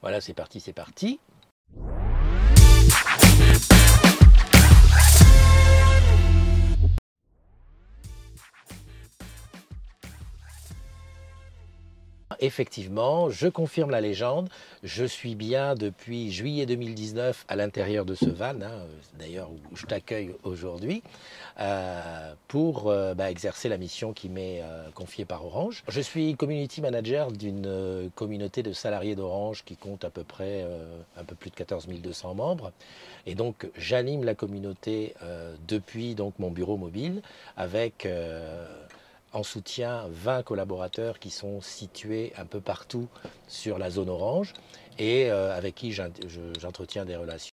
Voilà, c'est parti, c'est parti. Effectivement, je confirme la légende. Je suis bien depuis juillet 2019 à l'intérieur de ce van, d'ailleurs où je t'accueille aujourd'hui, pour exercer la mission qui m'est confiée par Orange. Je suis community manager d'une communauté de salariés d'Orange qui compte à peu près un peu plus de 14 200 membres. Et donc j'anime la communauté depuis donc, mon bureau mobile avec en soutien 20 collaborateurs qui sont situés un peu partout sur la zone Orange et avec qui j'entretiens des relations.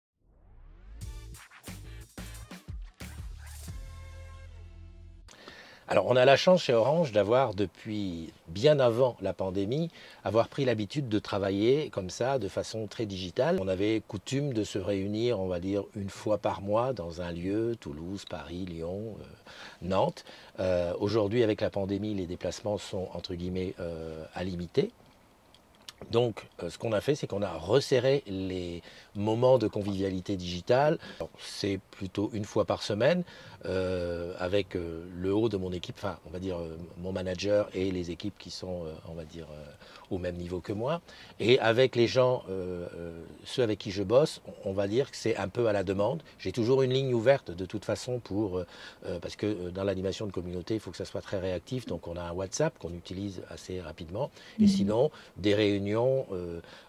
Alors on a la chance chez Orange d'avoir depuis bien avant la pandémie, avoir pris l'habitude de travailler comme ça de façon très digitale. On avait coutume de se réunir, on va dire, une fois par mois dans un lieu, Toulouse, Paris, Lyon, Nantes. Aujourd'hui avec la pandémie, les déplacements sont entre guillemets à limiter. Donc, ce qu'on a fait, c'est qu'on a resserré les moments de convivialité digitale. C'est plutôt une fois par semaine, avec le haut de mon équipe, enfin, on va dire mon manager et les équipes qui sont, on va dire, au même niveau que moi. Et avec les gens, ceux avec qui je bosse, on va dire que c'est un peu à la demande. J'ai toujours une ligne ouverte de toute façon parce que dans l'animation de communauté, il faut que ça soit très réactif. Donc, on a un WhatsApp qu'on utilise assez rapidement. Et sinon, des réunions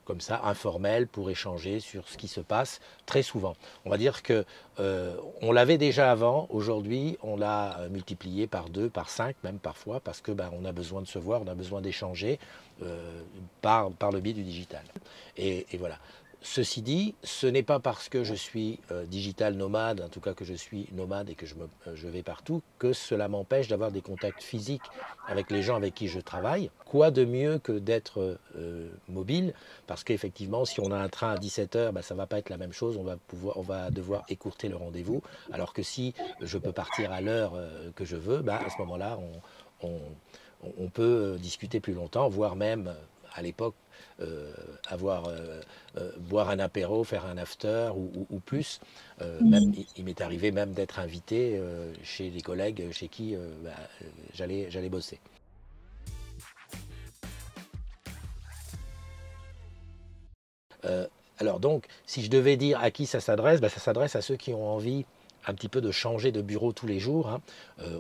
comme ça, informelles, pour échanger sur ce qui se passe très souvent. On va dire que on l'avait déjà avant, aujourd'hui on l'a multiplié par 2, par 5 même parfois, parce que on a besoin de se voir, on a besoin d'échanger par le biais du digital. Et voilà. Ceci dit, ce n'est pas parce que je suis digital nomade, en tout cas que je suis nomade et que je vais partout, que cela m'empêche d'avoir des contacts physiques avec les gens avec qui je travaille. Quoi de mieux que d'être mobile? Parce qu'effectivement, si on a un train à 17h, ça ne va pas être la même chose, on va devoir écourter le rendez-vous. Alors que si je peux partir à l'heure que je veux, à ce moment-là, on peut discuter plus longtemps, voire même à l'époque, boire un apéro, faire un after ou plus. Même, il m'est arrivé même d'être invité chez les collègues chez qui j'allais bosser. Alors donc, si je devais dire à qui ça s'adresse, ça s'adresse à ceux qui ont envie un petit peu de changer de bureau tous les jours.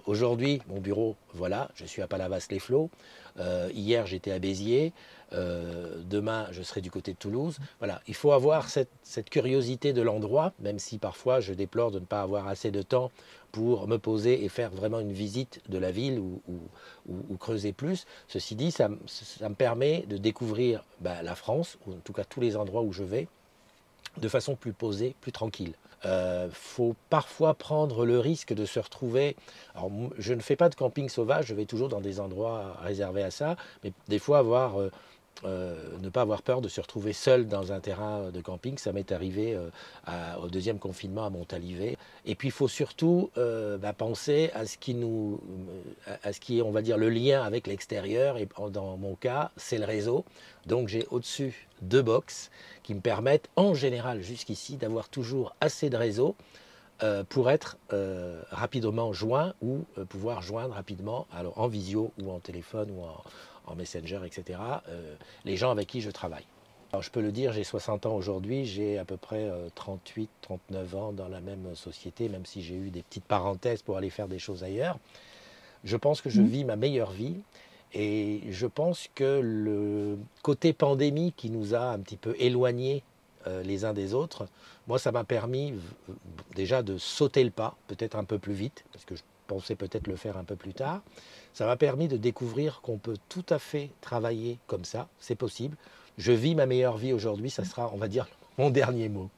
Aujourd'hui, mon bureau, voilà, je suis à Palavas-les-Flots. Hier, j'étais à Béziers. Demain, je serai du côté de Toulouse. Voilà, il faut avoir cette curiosité de l'endroit, même si parfois je déplore de ne pas avoir assez de temps pour me poser et faire vraiment une visite de la ville ou creuser plus. Ceci dit, ça me permet de découvrir la France, ou en tout cas tous les endroits où je vais, de façon plus posée, plus tranquille. Faut parfois prendre le risque de se retrouver. Alors, je ne fais pas de camping sauvage, je vais toujours dans des endroits réservés à ça, mais des fois ne pas avoir peur de se retrouver seul dans un terrain de camping. Ça m'est arrivé au deuxième confinement à Montalivet. Et puis il faut surtout penser à ce qui est, on va dire, le lien avec l'extérieur. Et dans mon cas, c'est le réseau. Donc j'ai au-dessus 2 box qui me permettent en général jusqu'ici d'avoir toujours assez de réseau pour être rapidement joint ou pouvoir joindre rapidement, alors en visio ou en téléphone ou en Messenger, etc., les gens avec qui je travaille. Alors je peux le dire, j'ai 60 ans aujourd'hui, j'ai à peu près 38, 39 ans dans la même société, même si j'ai eu des petites parenthèses pour aller faire des choses ailleurs. Je pense que je vis ma meilleure vie et je pense que le côté pandémie qui nous a un petit peu éloignés les uns des autres, moi ça m'a permis déjà de sauter le pas, peut-être un peu plus vite, parce que je pensais peut-être le faire un peu plus tard. Ça m'a permis de découvrir qu'on peut tout à fait travailler comme ça, c'est possible. Je vis ma meilleure vie aujourd'hui, ça sera, on va dire, mon dernier mot.